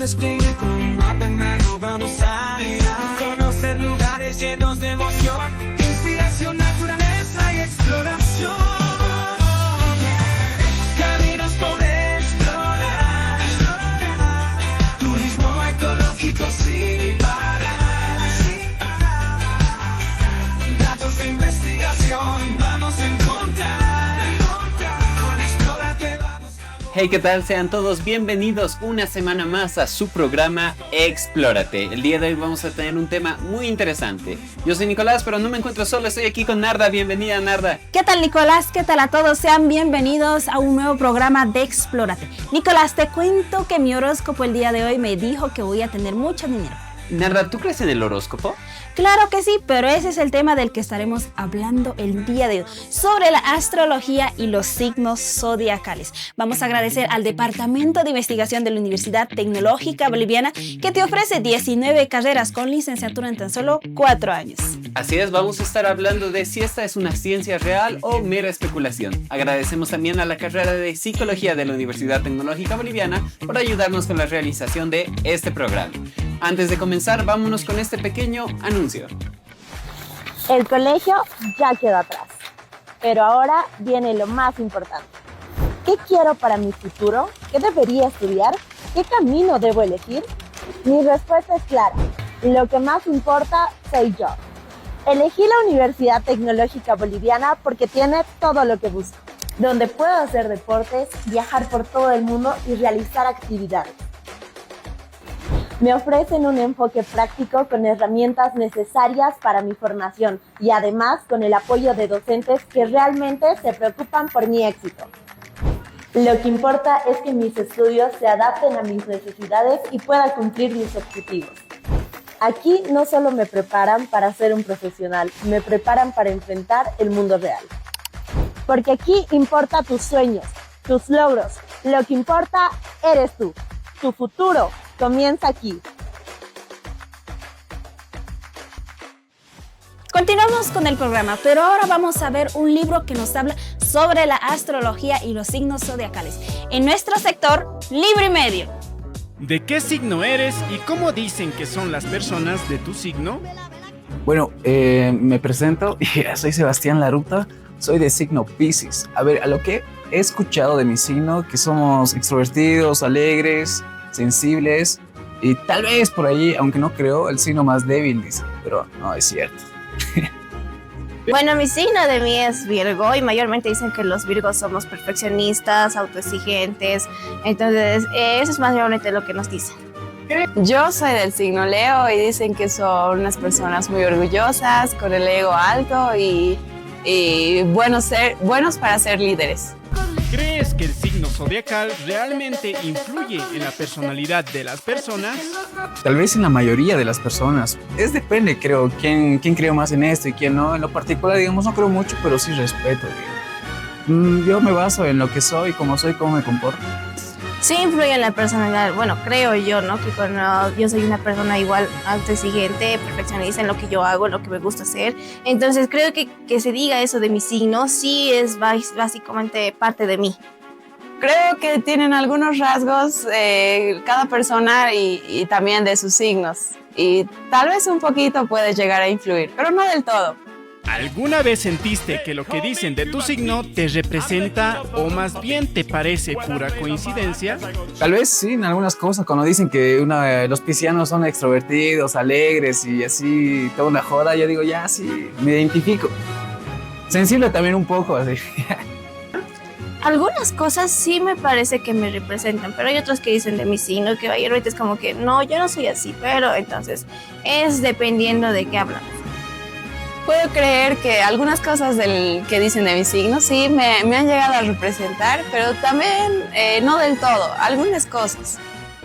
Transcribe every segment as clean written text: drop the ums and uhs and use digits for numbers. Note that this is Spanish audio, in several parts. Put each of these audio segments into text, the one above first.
despliegue con un mapa en mano vamos a ir a conocer lugares llenos de emoción, inspiración, naturaleza y exploración. Caminos por explorar, turismo ecológico sin parar, datos de investigación vamos a encontrar. Hey, ¿qué tal? Sean todos bienvenidos una semana más a su programa Explórate. El día de hoy vamos a tener un tema muy interesante. Yo soy Nicolás, pero no me encuentro solo, estoy aquí con Narda. Bienvenida, Narda. ¿Qué tal, Nicolás? ¿Qué tal a todos? Sean bienvenidos a un nuevo programa de Explórate. Nicolás, te cuento que mi horóscopo el día de hoy me dijo que voy a tener mucho dinero. Narda, ¿tú crees en el horóscopo? Claro que sí, pero ese es el tema del que estaremos hablando el día de hoy, sobre la astrología y los signos zodiacales. Vamos a agradecer al Departamento de Investigación de la Universidad Tecnológica Boliviana, que te ofrece 19 carreras con licenciatura en tan solo 4 años. Así es, vamos a estar hablando de si esta es una ciencia real o mera especulación. Agradecemos también a la carrera de Psicología de la Universidad Tecnológica Boliviana por ayudarnos con la realización de este programa. Antes de comenzar, vámonos con este pequeño anuncio. El colegio ya quedó atrás, pero ahora viene lo más importante. ¿Qué quiero para mi futuro? ¿Qué debería estudiar? ¿Qué camino debo elegir? Mi respuesta es clara. Lo que más importa soy yo. Elegí la Universidad Tecnológica Boliviana porque tiene todo lo que busco, donde puedo hacer deportes, viajar por todo el mundo y realizar actividades. Me ofrecen un enfoque práctico con herramientas necesarias para mi formación y además con el apoyo de docentes que realmente se preocupan por mi éxito. Lo que importa es que mis estudios se adapten a mis necesidades y pueda cumplir mis objetivos. Aquí no solo me preparan para ser un profesional, me preparan para enfrentar el mundo real. Porque aquí importa tus sueños, tus logros. Lo que importa eres tú, tu futuro. Comienza aquí. Continuamos con el programa, pero ahora vamos a ver un libro que nos habla sobre la astrología y los signos zodiacales. En nuestro sector, Libro y Medio. ¿De qué signo eres y cómo dicen que son las personas de tu signo? Bueno, me presento, soy Sebastián Laruta, soy de signo Piscis. A ver, a lo que he escuchado de mi signo, que somos extrovertidos, alegres, sensibles y tal vez por ahí, aunque no creo, el signo más débil, dice, pero no es cierto. Bueno, mi signo de mí es Virgo y mayormente dicen que los Virgos somos perfeccionistas, autoexigentes, entonces eso es mayormente lo que nos dicen. Yo soy del signo Leo y dicen que son unas personas muy orgullosas, con el ego alto y buenos para ser líderes. ¿Crees que el signo zodiacal realmente influye en la personalidad de las personas? Tal vez en la mayoría de las personas. Depende, creo, quién cree más en esto y quién no. En lo particular, digamos, no creo mucho, pero sí respeto. Yo me baso en lo que soy, cómo me comporto. Sí influye en la personalidad, bueno, creo yo, ¿no? Que cuando yo soy una persona igual autoexigente, perfeccionista en lo que yo hago, en lo que me gusta hacer, entonces creo que se diga eso de mi signo, sí es básicamente parte de mí. Creo que tienen algunos rasgos cada persona y también de sus signos. Y tal vez un poquito puede llegar a influir, pero no del todo. ¿Alguna vez sentiste que lo que dicen de tu signo te representa o más bien te parece pura coincidencia? Tal vez sí, en algunas cosas, cuando dicen que los piscianos son extrovertidos, alegres y así, toda una joda, yo digo, ya sí, me identifico. Sensible también un poco, así. Algunas cosas sí me parece que me representan, pero hay otras que dicen de mi signo que ahorita es como que no, yo no soy así, pero entonces es dependiendo de qué hablan. Puedo creer que algunas cosas que dicen de mi signo sí me han llegado a representar, pero también no del todo, algunas cosas.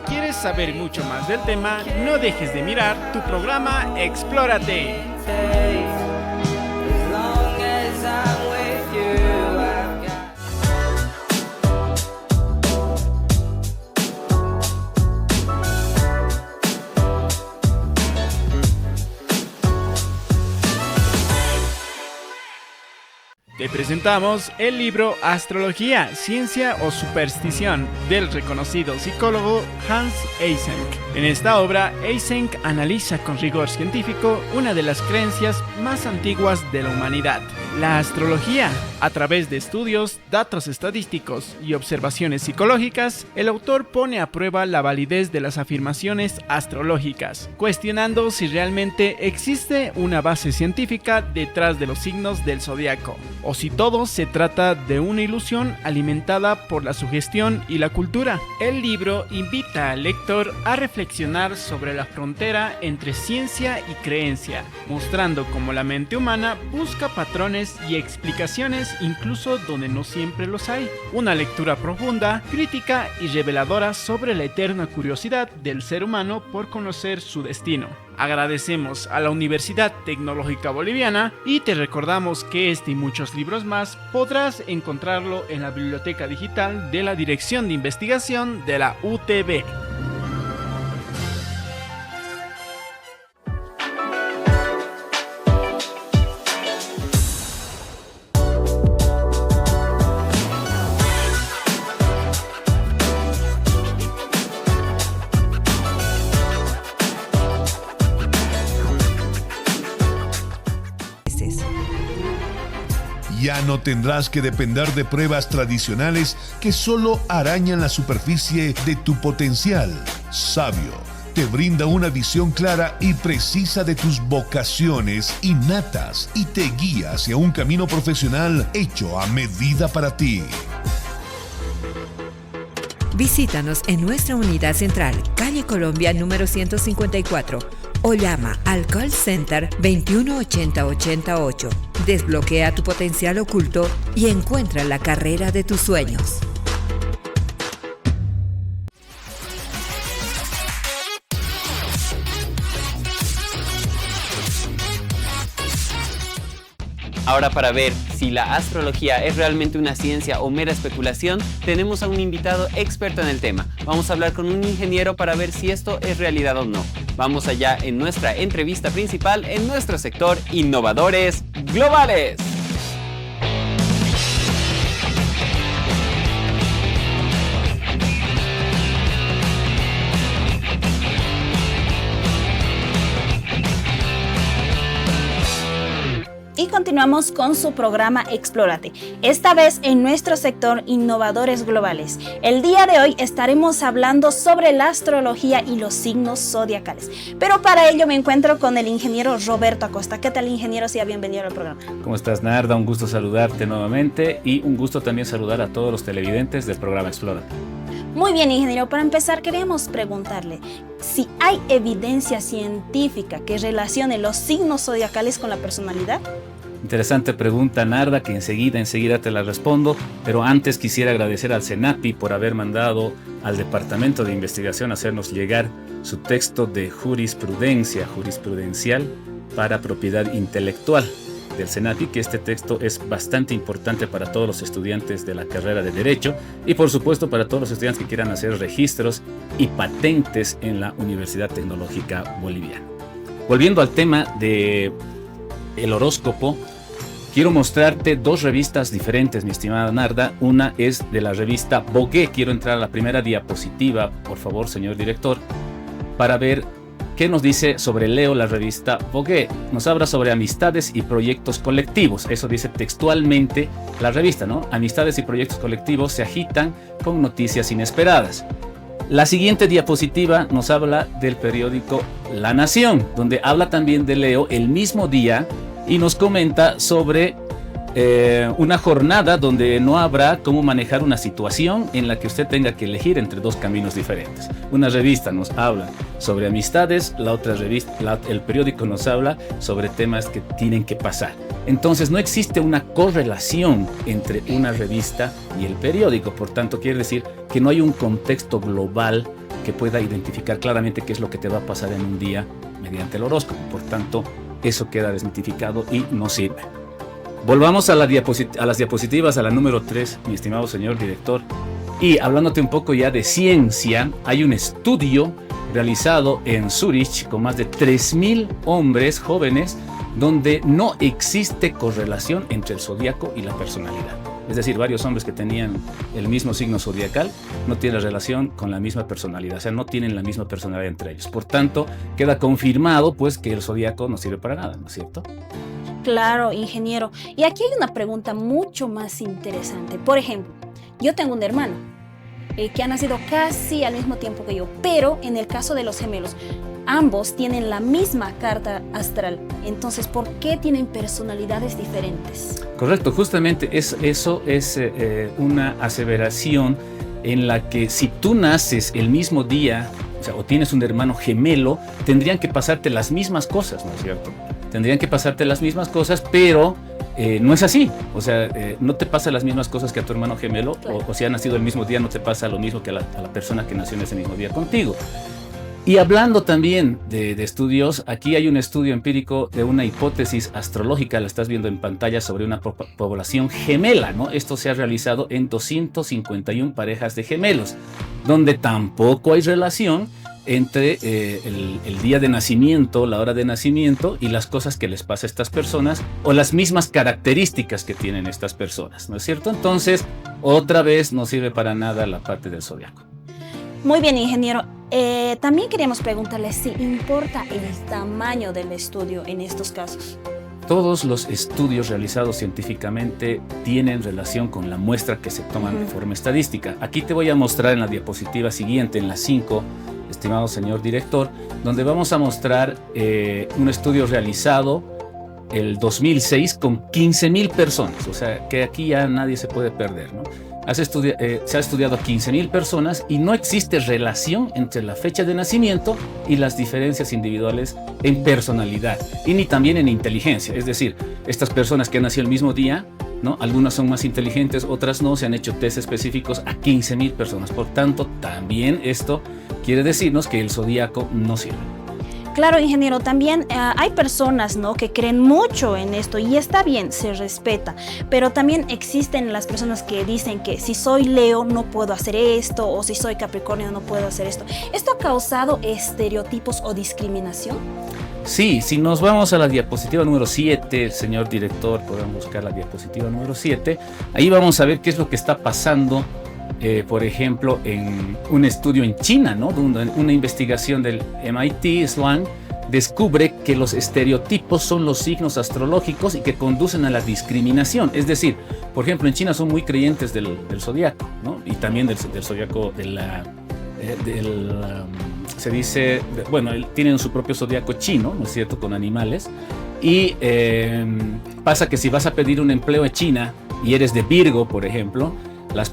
¿Quieres saber mucho más del tema? No dejes de mirar tu programa Explórate. Te presentamos el libro Astrología, Ciencia o Superstición del reconocido psicólogo Hans Eysenck. En esta obra, Eysenck analiza con rigor científico una de las creencias más antiguas de la humanidad, la astrología. A través de estudios, datos estadísticos y observaciones psicológicas, el autor pone a prueba la validez de las afirmaciones astrológicas, cuestionando si realmente existe una base científica detrás de los signos del zodiaco, o si todo se trata de una ilusión alimentada por la sugestión y la cultura. El libro invita al lector a reflexionar sobre la frontera entre ciencia y creencia, mostrando cómo la mente humana busca patrones y explicaciones incluso donde no siempre los hay. Una lectura profunda, crítica y reveladora sobre la eterna curiosidad del ser humano por conocer su destino. Agradecemos a la Universidad Tecnológica Boliviana y te recordamos que este y muchos libros más podrás encontrarlo en la biblioteca digital de la Dirección de Investigación de la UTB. Ya no tendrás que depender de pruebas tradicionales que solo arañan la superficie de tu potencial. Sabio te brinda una visión clara y precisa de tus vocaciones innatas y te guía hacia un camino profesional hecho a medida para ti. Visítanos en nuestra unidad central, calle Colombia número 154, o llama al call center 218088. Desbloquea tu potencial oculto y encuentra la carrera de tus sueños. Ahora, para ver si la astrología es realmente una ciencia o mera especulación, tenemos a un invitado experto en el tema. Vamos a hablar con un ingeniero para ver si esto es realidad o no. Vamos allá en nuestra entrevista principal en nuestro sector Innovadores Globales. Y continuamos con su programa Explórate, esta vez en nuestro sector Innovadores Globales. El día de hoy estaremos hablando sobre la astrología y los signos zodiacales. Pero para ello me encuentro con el ingeniero Roberto Acosta. ¿Qué tal, ingeniero? Sea bienvenido al programa. ¿Cómo estás, Narda? Un gusto saludarte nuevamente y un gusto también saludar a todos los televidentes del programa Explórate. Muy bien, ingeniero. Para empezar, queríamos preguntarle si hay evidencia científica que relacione los signos zodiacales con la personalidad. Interesante pregunta, Narda, que enseguida te la respondo, pero antes quisiera agradecer al CENAPI por haber mandado al Departamento de Investigación a hacernos llegar su texto de jurisprudencial para propiedad intelectual del CENAPI, que este texto es bastante importante para todos los estudiantes de la carrera de Derecho y por supuesto para todos los estudiantes que quieran hacer registros y patentes en la Universidad Tecnológica Boliviana. Volviendo al tema de el horóscopo, quiero mostrarte dos revistas diferentes, mi estimada Narda. Una es de la revista Vogue. Quiero entrar a la primera diapositiva, por favor, señor director, para ver qué nos dice sobre Leo la revista Vogue. Nos habla sobre amistades y proyectos colectivos. Eso dice textualmente la revista, ¿no? Amistades y proyectos colectivos se agitan con noticias inesperadas. La siguiente diapositiva nos habla del periódico La Nación, donde habla también de Leo el mismo día y nos comenta sobre una jornada donde no habrá cómo manejar una situación en la que usted tenga que elegir entre dos caminos diferentes. Una revista nos habla sobre amistades, la otra revista, el periódico nos habla sobre temas que tienen que pasar. Entonces no existe una correlación entre una revista y el periódico, por tanto quiere decir que no hay un contexto global que pueda identificar claramente qué es lo que te va a pasar en un día mediante el horóscopo. Por tanto, eso queda desmitificado y no sirve. Volvamos a las diapositivas, a la número 3, mi estimado señor director. Y hablándote un poco ya de ciencia, hay un estudio realizado en Zurich con más de 3.000 hombres jóvenes donde no existe correlación entre el zodiaco y la personalidad. Es decir, varios hombres que tenían el mismo signo zodiacal no tienen relación con la misma personalidad, o sea, no tienen la misma personalidad entre ellos. Por tanto, queda confirmado pues que el zodiaco no sirve para nada, ¿no es cierto? Claro, ingeniero. Y aquí hay una pregunta mucho más interesante. Por ejemplo, yo tengo un hermano que ha nacido casi al mismo tiempo que yo, pero en el caso de los gemelos, ambos tienen la misma carta astral. Entonces, ¿por qué tienen personalidades diferentes? Correcto, justamente eso es una aseveración en la que si tú naces el mismo día, o sea, o tienes un hermano gemelo, tendrían que pasarte las mismas cosas, ¿no es cierto? Tendrían que pasarte las mismas cosas, pero no es así. O sea, no te pasa las mismas cosas que a tu hermano gemelo, claro. o si ha nacido el mismo día, no te pasa lo mismo que a la persona que nació en ese mismo día contigo. Y hablando también de estudios, aquí hay un estudio empírico de una hipótesis astrológica, la estás viendo en pantalla, sobre una población gemela, ¿no? Esto se ha realizado en 251 parejas de gemelos, donde tampoco hay relación entre el día de nacimiento, la hora de nacimiento y las cosas que les pasa a estas personas o las mismas características que tienen estas personas, ¿no es cierto? Entonces, otra vez no sirve para nada la parte del zodiaco. Muy bien, ingeniero. También queríamos preguntarle si importa el tamaño del estudio en estos casos. Todos los estudios realizados científicamente tienen relación con la muestra que se toman de forma estadística. Aquí te voy a mostrar en la diapositiva siguiente, en la 5, estimado señor director, donde vamos a mostrar un estudio realizado el 2006 con 15,000 personas. O sea, que aquí ya nadie se puede perder, ¿no? Se ha estudiado a 15,000 personas y no existe relación entre la fecha de nacimiento y las diferencias individuales en personalidad y ni también en inteligencia. Es decir, estas personas que han nacido el mismo día, ¿no? Algunas son más inteligentes, otras no. Se han hecho test específicos a 15,000 personas. Por tanto, también esto quiere decirnos que el zodíaco no sirve. Claro, ingeniero, también hay personas, ¿no?, que creen mucho en esto y está bien, se respeta, pero también existen las personas que dicen que si soy Leo no puedo hacer esto, o si soy Capricornio no puedo hacer esto. ¿Esto ha causado estereotipos o discriminación? Sí, si nos vamos a la diapositiva número 7, señor director, podemos buscar la diapositiva número 7, ahí vamos a ver qué es lo que está pasando. Por ejemplo, en un estudio en China, ¿no? Una investigación del MIT Sloan descubre que los estereotipos son los signos astrológicos y que conducen a la discriminación. Es decir, por ejemplo, en China son muy creyentes del zodiaco, ¿no? Y también del zodiaco se dice, bueno, tienen su propio zodiaco chino, ¿no es cierto?, con animales. Y pasa que si vas a pedir un empleo en China y eres de Virgo, por ejemplo,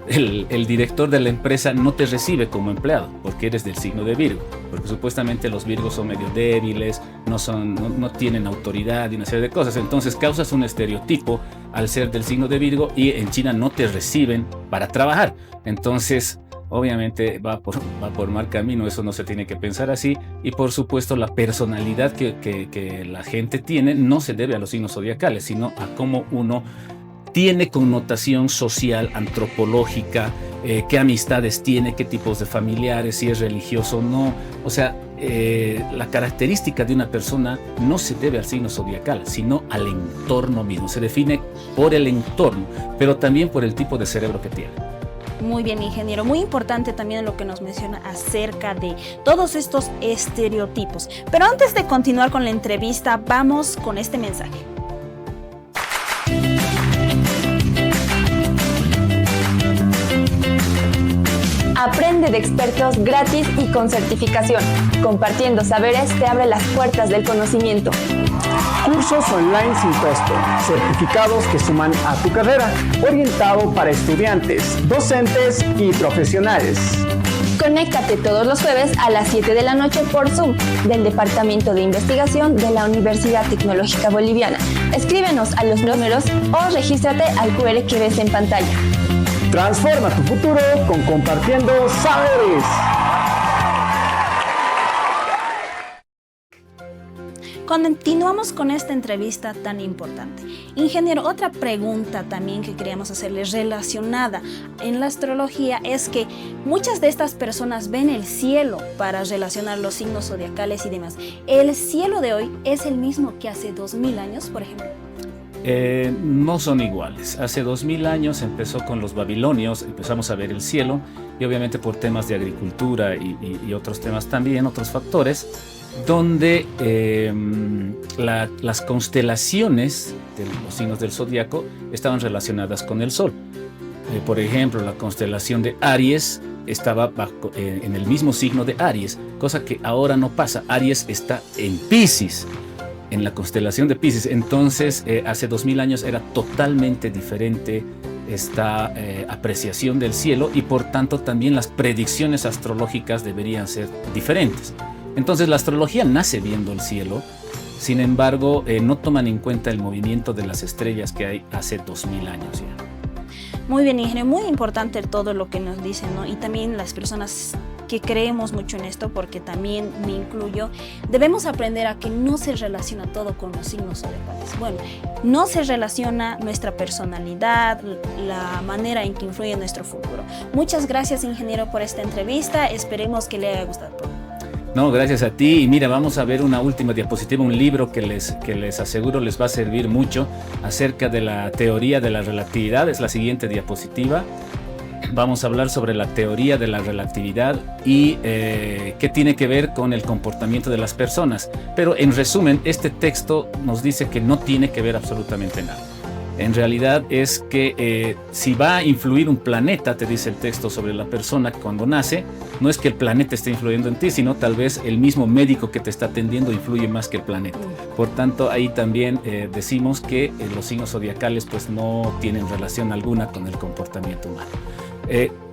el director de la empresa no te recibe como empleado porque eres del signo de Virgo, porque supuestamente los Virgos son medio débiles, no tienen autoridad y una serie de cosas. Entonces causas un estereotipo al ser del signo de Virgo y en China no te reciben para trabajar. Entonces obviamente va por mal camino, eso no se tiene que pensar así. Y por supuesto la personalidad que la gente tiene no se debe a los signos zodiacales, sino a cómo uno tiene connotación social, antropológica, qué amistades tiene, qué tipos de familiares, si es religioso o no. O sea, la característica de una persona no se debe al signo zodiacal, sino al entorno mismo. Se define por el entorno, pero también por el tipo de cerebro que tiene. Muy bien, ingeniero. Muy importante también lo que nos menciona acerca de todos estos estereotipos. Pero antes de continuar con la entrevista, vamos con este mensaje. Aprende de expertos gratis y con certificación. Compartiendo saberes te abre las puertas del conocimiento. Cursos online sin costo, certificados que suman a tu carrera, orientado para estudiantes, docentes y profesionales. Conéctate todos los jueves a las 7 de la noche por Zoom del Departamento de Investigación de la Universidad Tecnológica Boliviana. Escríbenos a los números o regístrate al QR que ves en pantalla. Transforma tu futuro con Compartiendo Saberes. Continuamos con esta entrevista tan importante. Ingeniero, otra pregunta también que queríamos hacerle relacionada en la astrología es que muchas de estas personas ven el cielo para relacionar los signos zodiacales y demás. ¿El cielo de hoy es el mismo que hace 2000 años, por ejemplo? No son iguales. Hace 2000 años empezó con los babilonios, empezamos a ver el cielo y obviamente por temas de agricultura y otros temas también, otros factores, donde las constelaciones de los signos del zodiaco estaban relacionadas con el sol. Por ejemplo, la constelación de Aries estaba en el mismo signo de Aries, cosa que ahora no pasa. Aries está en Piscis, en la constelación de Piscis. Entonces, hace 2000 años era totalmente diferente esta apreciación del cielo y por tanto también las predicciones astrológicas deberían ser diferentes. Entonces la astrología nace viendo el cielo, sin embargo no toman en cuenta el movimiento de las estrellas que hay hace 2000 años ya. Muy bien, ingeniero, muy importante todo lo que nos dicen, ¿no? Y también las personas que creemos mucho en esto, porque también me incluyo, debemos aprender a que no se relaciona todo con los signos zodiacales. Bueno, no se relaciona nuestra personalidad, la manera en que influye en nuestro futuro. Muchas gracias, ingeniero, por esta entrevista. Esperemos que le haya gustado. No, gracias a ti. Y mira, vamos a ver una última diapositiva, un libro que les aseguro les va a servir mucho acerca de la teoría de la relatividad. Es la siguiente diapositiva. Vamos a hablar sobre la teoría de la relatividad y qué tiene que ver con el comportamiento de las personas. Pero en resumen, este texto nos dice que no tiene que ver absolutamente nada. En realidad es que si va a influir un planeta, te dice el texto, sobre la persona cuando nace, no es que el planeta esté influyendo en ti, sino tal vez el mismo médico que te está atendiendo influye más que el planeta. Por tanto, ahí también decimos que los signos zodiacales pues no tienen relación alguna con el comportamiento humano.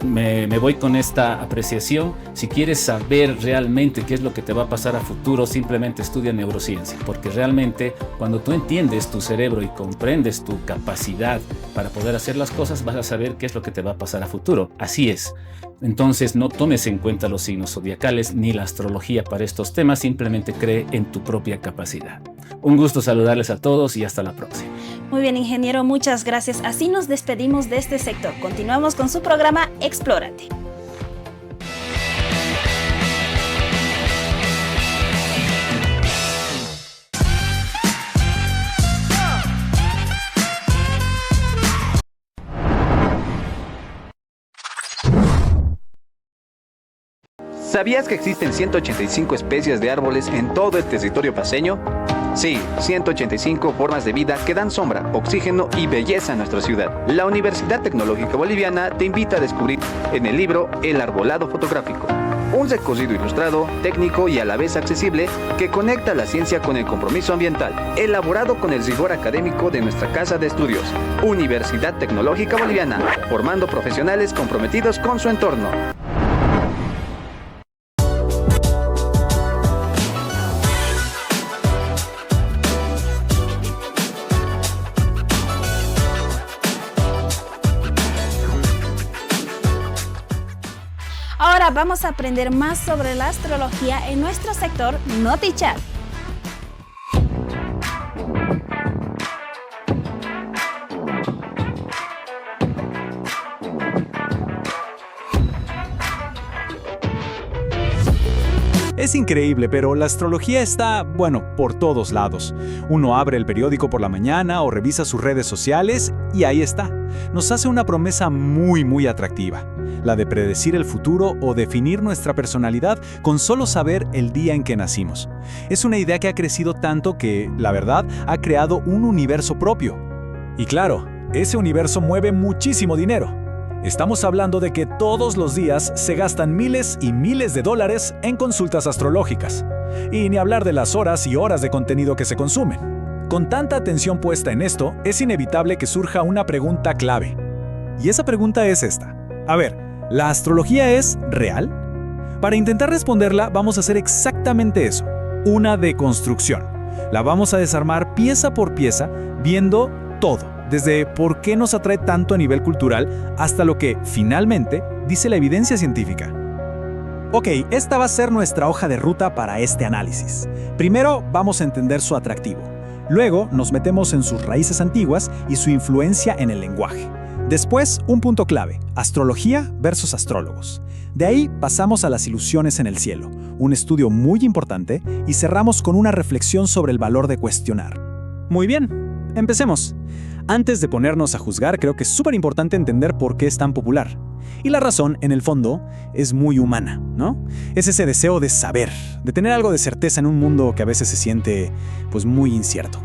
Me voy con esta apreciación. Si quieres saber realmente qué es lo que te va a pasar a futuro, simplemente estudia neurociencia, porque realmente cuando tú entiendes tu cerebro y comprendes tu capacidad para poder hacer las cosas, vas a saber qué es lo que te va a pasar a futuro. Así es. Entonces no tomes en cuenta los signos zodiacales ni la astrología para estos temas, simplemente cree en tu propia capacidad. Un gusto saludarles a todos y hasta la próxima. Muy bien, ingeniero, muchas gracias. Así nos despedimos de este sector. Continuamos con su programa Explórate. ¿Sabías que existen 185 especies de árboles en todo el territorio paceño? Sí, 185 formas de vida que dan sombra, oxígeno y belleza a nuestra ciudad. La Universidad Tecnológica Boliviana te invita a descubrir en el libro El Arbolado Fotográfico, un recorrido ilustrado, técnico y a la vez accesible que conecta la ciencia con el compromiso ambiental, elaborado con el rigor académico de nuestra casa de estudios. Universidad Tecnológica Boliviana, formando profesionales comprometidos con su entorno. Ahora vamos a aprender más sobre la astrología en nuestro sector NotiChat. Es increíble, pero la astrología está, bueno, por todos lados. Uno abre el periódico por la mañana o revisa sus redes sociales y ahí está. Nos hace una promesa muy atractiva, la de predecir el futuro o definir nuestra personalidad con solo saber el día en que nacimos. Es una idea que ha crecido tanto que, la verdad, ha creado un universo propio. Y claro, ese universo mueve muchísimo dinero. Estamos hablando de que todos los días se gastan miles y miles de dólares en consultas astrológicas. Y ni hablar de las horas y horas de contenido que se consumen. Con tanta atención puesta en esto, es inevitable que surja una pregunta clave. Y esa pregunta es esta. A ver, ¿la astrología es real? Para intentar responderla, vamos a hacer exactamente eso. Una deconstrucción. La vamos a desarmar pieza por pieza, viendo todo. Desde por qué nos atrae tanto a nivel cultural hasta lo que, finalmente, dice la evidencia científica. Ok, esta va a ser nuestra hoja de ruta para este análisis. Primero vamos a entender su atractivo. Luego nos metemos en sus raíces antiguas y su influencia en el lenguaje. Después, un punto clave, astrología versus astrólogos. De ahí pasamos a las ilusiones en el cielo, un estudio muy importante, y cerramos con una reflexión sobre el valor de cuestionar. Muy bien, empecemos. Antes de ponernos a juzgar, creo que es súper importante entender por qué es tan popular. Y la razón, en el fondo, es muy humana, ¿no? Es ese deseo de saber, de tener algo de certeza en un mundo que a veces se siente, pues, muy incierto.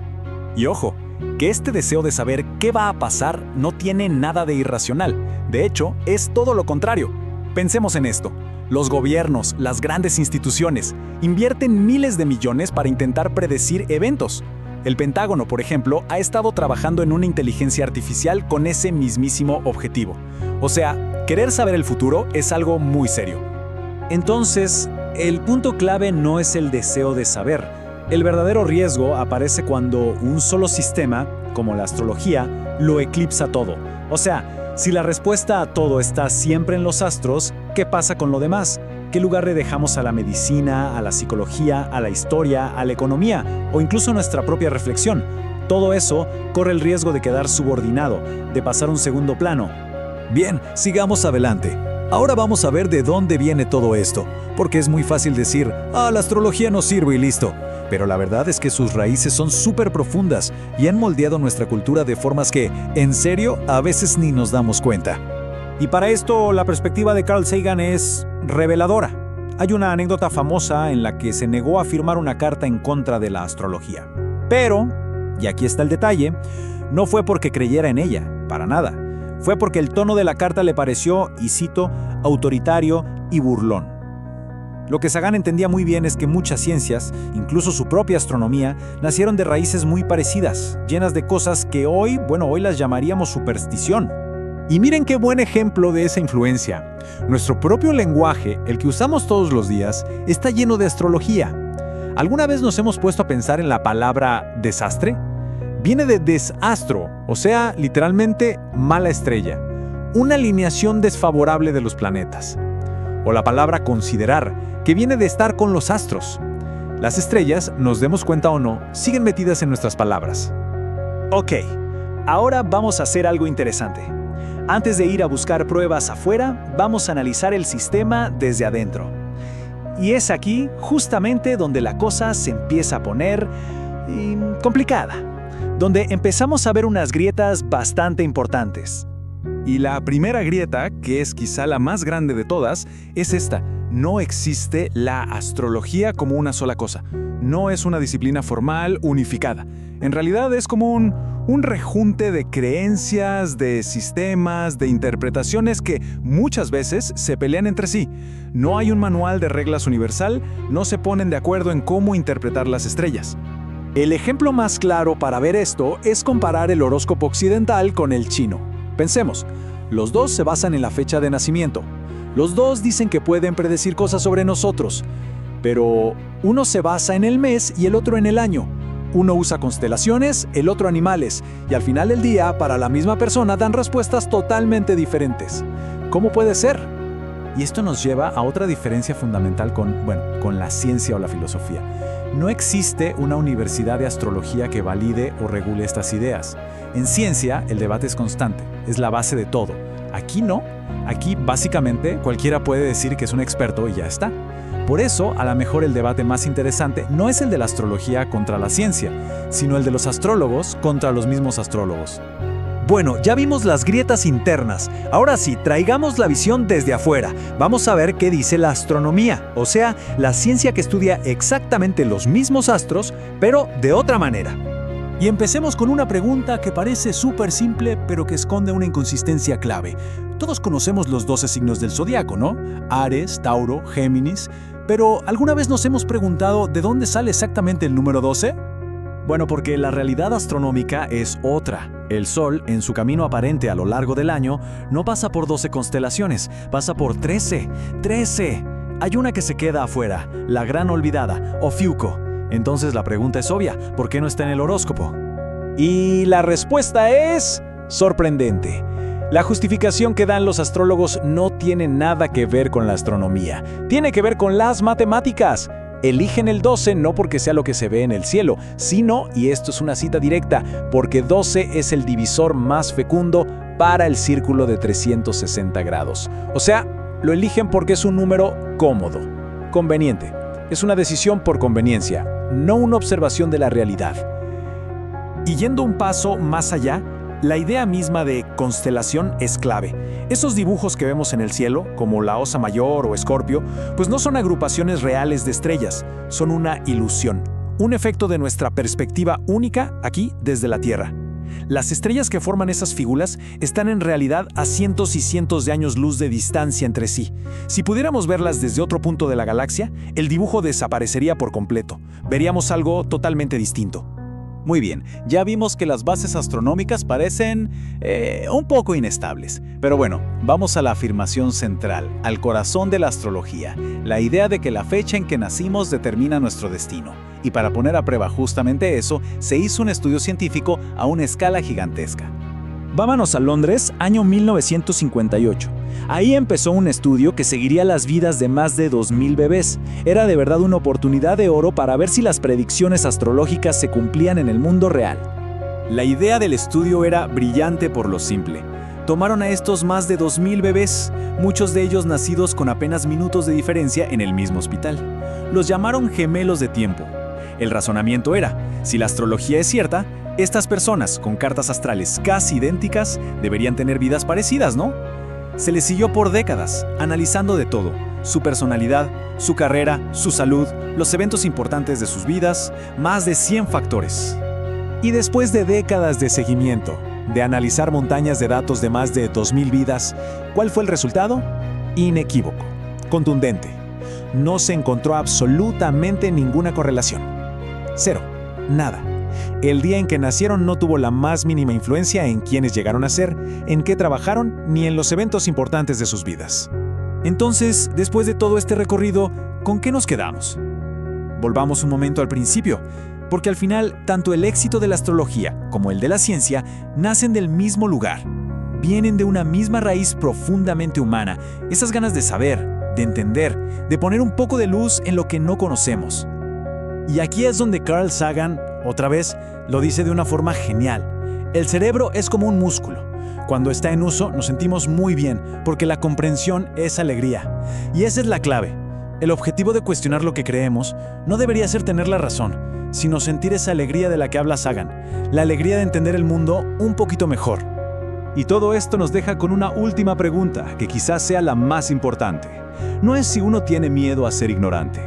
Y ojo, que este deseo de saber qué va a pasar no tiene nada de irracional. De hecho, es todo lo contrario. Pensemos en esto. Los gobiernos, las grandes instituciones, invierten miles de millones para intentar predecir eventos. El Pentágono, por ejemplo, ha estado trabajando en una inteligencia artificial con ese mismísimo objetivo. O sea, querer saber el futuro es algo muy serio. Entonces, el punto clave no es el deseo de saber. El verdadero riesgo aparece cuando un solo sistema, como la astrología, lo eclipsa todo. O sea, si la respuesta a todo está siempre en los astros, ¿qué pasa con lo demás? ¿Qué lugar le dejamos a la medicina, a la psicología, a la historia, a la economía o incluso a nuestra propia reflexión? Todo eso corre el riesgo de quedar subordinado, de pasar a un segundo plano. Bien, sigamos adelante. Ahora vamos a ver de dónde viene todo esto, porque es muy fácil decir, la astrología no sirve y listo. Pero la verdad es que sus raíces son súper profundas y han moldeado nuestra cultura de formas que, en serio, a veces ni nos damos cuenta. Y para esto, la perspectiva de Carl Sagan es reveladora. Hay una anécdota famosa en la que se negó a firmar una carta en contra de la astrología. Pero, y aquí está el detalle, no fue porque creyera en ella, para nada. Fue porque el tono de la carta le pareció, y cito, autoritario y burlón. Lo que Sagan entendía muy bien es que muchas ciencias, incluso su propia astronomía, nacieron de raíces muy parecidas, llenas de cosas que hoy las llamaríamos superstición. Y miren qué buen ejemplo de esa influencia. Nuestro propio lenguaje, el que usamos todos los días, está lleno de astrología. ¿Alguna vez nos hemos puesto a pensar en la palabra desastre? Viene de desastro, o sea, literalmente mala estrella, una alineación desfavorable de los planetas. O la palabra considerar, que viene de estar con los astros. Las estrellas, nos demos cuenta o no, siguen metidas en nuestras palabras. Ok, ahora vamos a hacer algo interesante. Antes de ir a buscar pruebas afuera, vamos a analizar el sistema desde adentro. Y es aquí justamente donde la cosa se empieza a poner complicada, donde empezamos a ver unas grietas bastante importantes. Y la primera grieta, que es quizá la más grande de todas, es esta. No existe la astrología como una sola cosa. No es una disciplina formal unificada. En realidad es como un rejunte de creencias, de sistemas, de interpretaciones que muchas veces se pelean entre sí. No hay un manual de reglas universal, no se ponen de acuerdo en cómo interpretar las estrellas. El ejemplo más claro para ver esto es comparar el horóscopo occidental con el chino. Pensemos, los dos se basan en la fecha de nacimiento. Los dos dicen que pueden predecir cosas sobre nosotros, pero uno se basa en el mes y el otro en el año. Uno usa constelaciones, el otro animales, y al final del día, para la misma persona dan respuestas totalmente diferentes. ¿Cómo puede ser? Y esto nos lleva a otra diferencia fundamental con la ciencia o la filosofía. No existe una universidad de astrología que valide o regule estas ideas. En ciencia, el debate es constante, es la base de todo. Aquí no. Aquí, básicamente, cualquiera puede decir que es un experto y ya está. Por eso, a lo mejor el debate más interesante no es el de la astrología contra la ciencia, sino el de los astrólogos contra los mismos astrólogos. Bueno, ya vimos las grietas internas. Ahora sí, traigamos la visión desde afuera. Vamos a ver qué dice la astronomía, o sea, la ciencia que estudia exactamente los mismos astros, pero de otra manera. Y empecemos con una pregunta que parece súper simple, pero que esconde una inconsistencia clave. Todos conocemos los 12 signos del zodiaco, ¿no? Aries, Tauro, Géminis. Pero, ¿alguna vez nos hemos preguntado de dónde sale exactamente el número 12? Bueno, porque la realidad astronómica es otra. El Sol, en su camino aparente a lo largo del año, no pasa por 12 constelaciones, pasa por 13. ¡13! Hay una que se queda afuera, la gran olvidada, Ofiuco. Entonces la pregunta es obvia, ¿por qué no está en el horóscopo? Y la respuesta es sorprendente. La justificación que dan los astrólogos no tiene nada que ver con la astronomía, tiene que ver con las matemáticas. Eligen el 12 no porque sea lo que se ve en el cielo, sino, y esto es una cita directa, porque 12 es el divisor más fecundo para el círculo de 360 grados. O sea, lo eligen porque es un número cómodo, conveniente. Es una decisión por conveniencia, no una observación de la realidad. Y yendo un paso más allá, la idea misma de constelación es clave. Esos dibujos que vemos en el cielo, como la Osa Mayor o Escorpio, pues no son agrupaciones reales de estrellas, son una ilusión, un efecto de nuestra perspectiva única aquí desde la Tierra. Las estrellas que forman esas figuras están en realidad a cientos y cientos de años luz de distancia entre sí. Si pudiéramos verlas desde otro punto de la galaxia, el dibujo desaparecería por completo. Veríamos algo totalmente distinto. Muy bien, ya vimos que las bases astronómicas parecen un poco inestables. Pero bueno, vamos a la afirmación central, al corazón de la astrología, la idea de que la fecha en que nacimos determina nuestro destino. Y para poner a prueba justamente eso, se hizo un estudio científico a una escala gigantesca. Vámonos a Londres, año 1958. Ahí empezó un estudio que seguiría las vidas de más de 2.000 bebés. Era de verdad una oportunidad de oro para ver si las predicciones astrológicas se cumplían en el mundo real. La idea del estudio era brillante por lo simple. Tomaron a estos más de 2.000 bebés, muchos de ellos nacidos con apenas minutos de diferencia en el mismo hospital. Los llamaron gemelos de tiempo. El razonamiento era, si la astrología es cierta, estas personas con cartas astrales casi idénticas deberían tener vidas parecidas, ¿no? Se les siguió por décadas, analizando de todo, su personalidad, su carrera, su salud, los eventos importantes de sus vidas, más de 100 factores. Y después de décadas de seguimiento, de analizar montañas de datos de más de 2.000 vidas, ¿cuál fue el resultado? Inequívoco, contundente. No se encontró absolutamente ninguna correlación. Cero, nada. El día en que nacieron no tuvo la más mínima influencia en quiénes llegaron a ser, en qué trabajaron, ni en los eventos importantes de sus vidas. Entonces, después de todo este recorrido, ¿con qué nos quedamos? Volvamos un momento al principio, porque al final, tanto el éxito de la astrología como el de la ciencia nacen del mismo lugar. Vienen de una misma raíz profundamente humana, esas ganas de saber, de entender, de poner un poco de luz en lo que no conocemos. Y aquí es donde Carl Sagan, otra vez, lo dice de una forma genial. El cerebro es como un músculo. Cuando está en uso nos sentimos muy bien, porque la comprensión es alegría. Y esa es la clave. El objetivo de cuestionar lo que creemos no debería ser tener la razón, sino sentir esa alegría de la que habla Sagan, la alegría de entender el mundo un poquito mejor. Y todo esto nos deja con una última pregunta, que quizás sea la más importante. No es si uno tiene miedo a ser ignorante.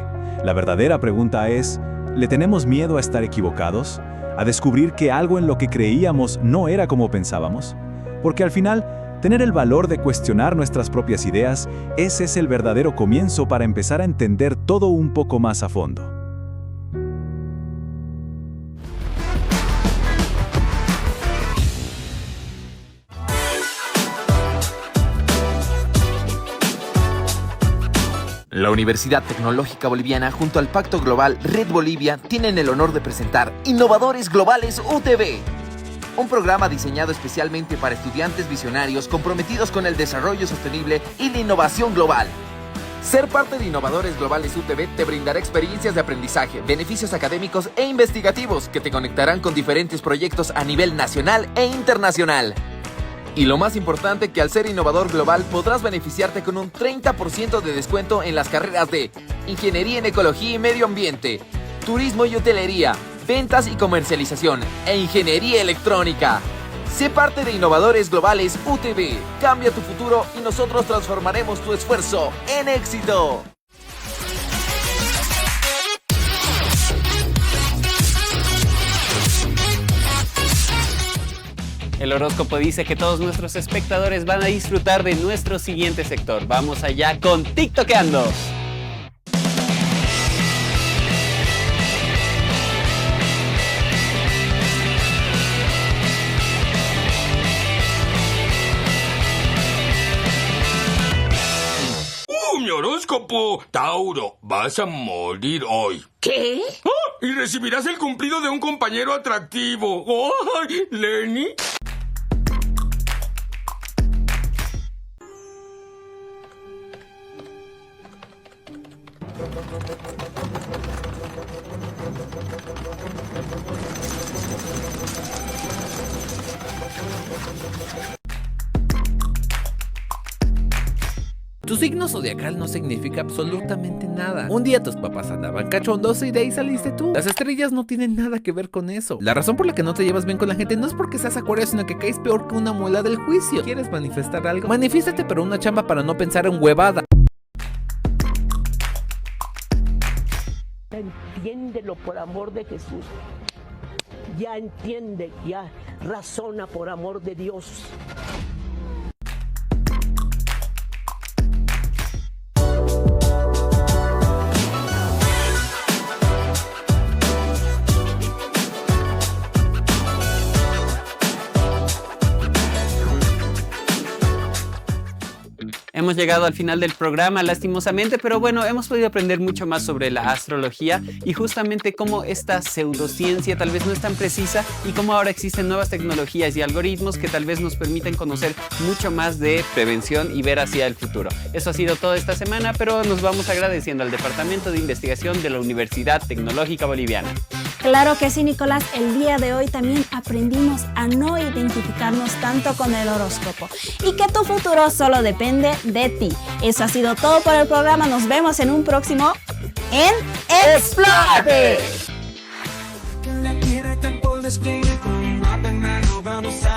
La verdadera pregunta es, ¿le tenemos miedo a estar equivocados? ¿A descubrir que algo en lo que creíamos no era como pensábamos? Porque al final, tener el valor de cuestionar nuestras propias ideas, ese es el verdadero comienzo para empezar a entender todo un poco más a fondo. La Universidad Tecnológica Boliviana junto al Pacto Global Red Bolivia tienen el honor de presentar Innovadores Globales UTB, un programa diseñado especialmente para estudiantes visionarios comprometidos con el desarrollo sostenible y la innovación global. Ser parte de Innovadores Globales UTB te brindará experiencias de aprendizaje, beneficios académicos e investigativos que te conectarán con diferentes proyectos a nivel nacional e internacional. Y lo más importante, que al ser innovador global podrás beneficiarte con un 30% de descuento en las carreras de Ingeniería en Ecología y Medio Ambiente, Turismo y Hotelería, Ventas y Comercialización e Ingeniería Electrónica. Sé parte de Innovadores Globales UTB. Cambia tu futuro y nosotros transformaremos tu esfuerzo en éxito. El horóscopo dice que todos nuestros espectadores van a disfrutar de nuestro siguiente sector. Vamos allá con TikTokeando. Mi horóscopo. Tauro, vas a morir hoy. ¿Qué? Y recibirás el cumplido de un compañero atractivo. ¡Ay, Lenny! Tu signo zodiacal no significa absolutamente nada. Un día tus papás andaban cachondos y de ahí saliste tú. Las estrellas no tienen nada que ver con eso. La razón por la que no te llevas bien con la gente no es porque seas acuario, sino que caes peor que una muela del juicio. ¿Quieres manifestar algo? Manifiéstate, pero una chamba para no pensar en huevada. Entiéndelo por amor de Jesús. Ya entiende, ya razona por amor de Dios. Hemos llegado al final del programa, lastimosamente, pero bueno, hemos podido aprender mucho más sobre la astrología y justamente cómo esta pseudociencia tal vez no es tan precisa y cómo ahora existen nuevas tecnologías y algoritmos que tal vez nos permiten conocer mucho más de prevención y ver hacia el futuro. Eso ha sido todo esta semana, pero nos vamos agradeciendo al Departamento de Investigación de la Universidad Tecnológica Boliviana. Claro que sí, Nicolás. El día de hoy también aprendimos a no identificarnos tanto con el horóscopo y que tu futuro solo depende de ti. Eso ha sido todo por el programa. Nos vemos en un próximo en Explórate. La tierra está por despedir con un mapa en mano, vamos a